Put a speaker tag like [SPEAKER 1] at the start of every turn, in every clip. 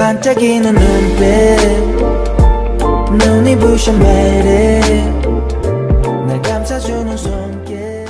[SPEAKER 1] 반짝이는 눈빛 눈이 부셔 매일 날 감싸주는 손길.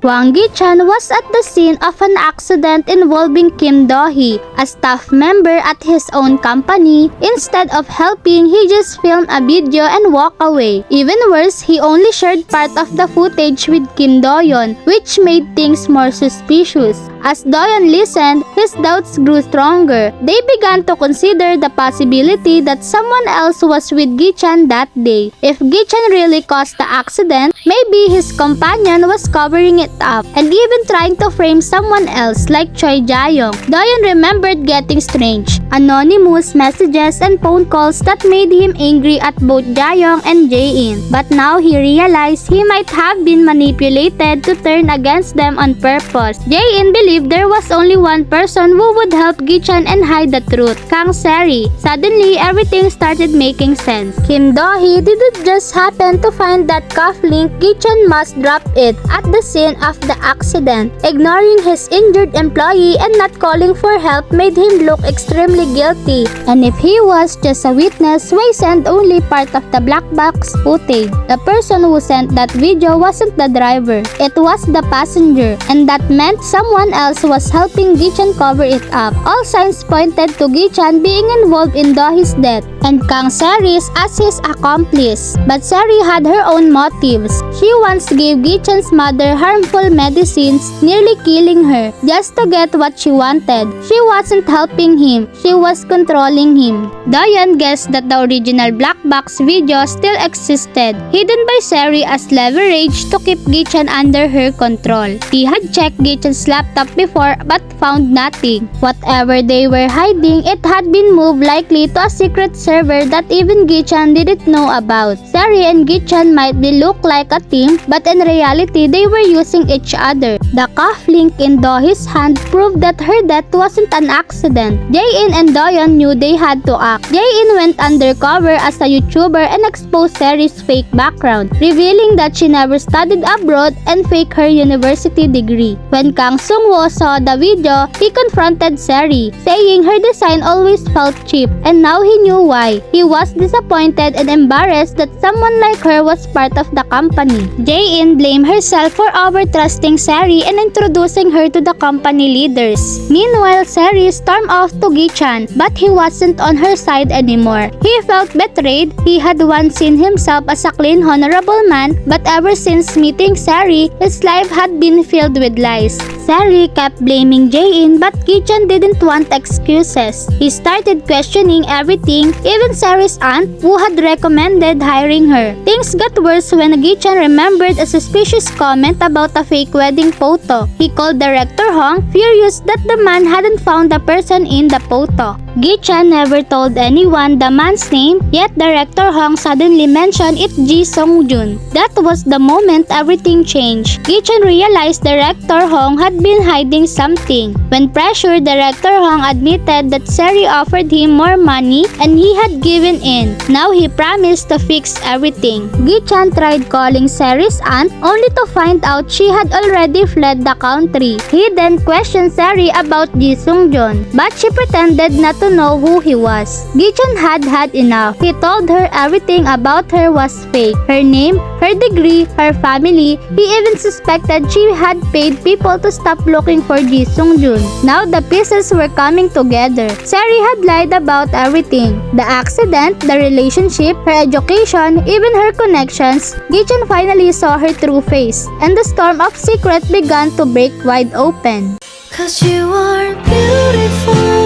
[SPEAKER 2] Hwang Gi Chan was at the scene of an accident involving Kim Do-hee, a staff member at his own company. Instead of helping, he just filmed a video and walked away. Even worse, he only shared part of the footage with Kim Do-yeon, which made things more suspicious. As Do-yeon listened, his doubts grew stronger. They began to consider the possibility that someone else was with Gi Chan that day. If Gi Chan really caused the accident, maybe his companion was covering it up and even trying to frame someone else like Choi Jae-young. Do-yeon remembered getting strange, anonymous messages and phone calls that made him angry at both Jae-young and Jae In. But now he realized he might have been manipulated to turn against them on purpose. Jae In believed there was only one person who would help Gi Chan and hide the truth, Kang Jae In. Suddenly, everything started making sense. Kim Do-hee didn't just happen to find that cufflink. Gi Chan must drop it at the scene of the accident. Ignoring his injured employee and not calling for help made him look extremely guilty. And if he was just a witness, why send only part of the black box footage? The person who sent that video wasn't the driver, it was the passenger, and that meant someone else was helping Gi Chan cover it up. All signs pointed to Gi Chan being involved in Do-hee's death and Kang Jae-in as his accomplice. But Jae had her own motives. She once gave Gi Chan's mother harmful medicines, nearly killing her, just to get what she wanted. She wasn't helping him, she was controlling him. Do-yeon guessed that the original black box video still existed, hidden by Jae as leverage to keep Gi Chan under her control. He had checked Gi Chan's laptop before but found nothing. Whatever they were hiding, it had been moved likely to a secret server that even Gi Chan didn't know about. Jae and Gi Chan might look like a team, but in reality they were using each other. The cufflink in Do-hee's hand proved that her death wasn't an accident. Jae In and Do-yeon knew they had to act. Jae In went undercover as a YouTuber and exposed Jae's fake background, revealing that she never studied abroad and faked her university degree. When Kang Sung-woo saw the video, he confronted Jae, saying her design always felt cheap, and now he knew why. He was disappointed and embarrassed that someone like her was part of the company. Jae In blamed herself for over-trusting Jae and introducing her to the company leaders. Meanwhile, Jae stormed off to Gi Chan, but he wasn't on her side anymore. He felt betrayed. He had once seen himself as a clean, honorable man, but ever since meeting Jae, his life had been filled with lies. Jae kept blaming Jae In, but Gi Chan didn't want excuses. He started questioning everything, even Jae's aunt, who had recommended hiring her. Things got worse when Gi Chan remembered a suspicious comment about a fake wedding photo. He called Director Hwang, furious that the man hadn't found the person in the photo. Gi Chan never told anyone the man's name, yet Director Hwang suddenly mentioned it Ji Sung-jun. That was the moment everything changed. Gi Chan realized Director Hwang had been hiding something. When pressured, Director Hwang admitted that Jae offered him more money and he had given in. Now he promised to fix everything. Gi Chan tried calling Jae's aunt only to find out she had already fled the country. He then questioned Jae about Ji Sung-jun, but she pretended not to know who he was. Gi Chan had had enough. He told her everything about her was fake. Her name, her degree, her family. He even suspected she had paid people to stop looking for Ji Sung-jun. Now the pieces were coming together. Jae had lied about everything. The accident, the relationship, her education, even her connections. Gi Chan finally saw her true face, and the storm of secret began to break wide open.
[SPEAKER 3] 'Cause you are beautiful.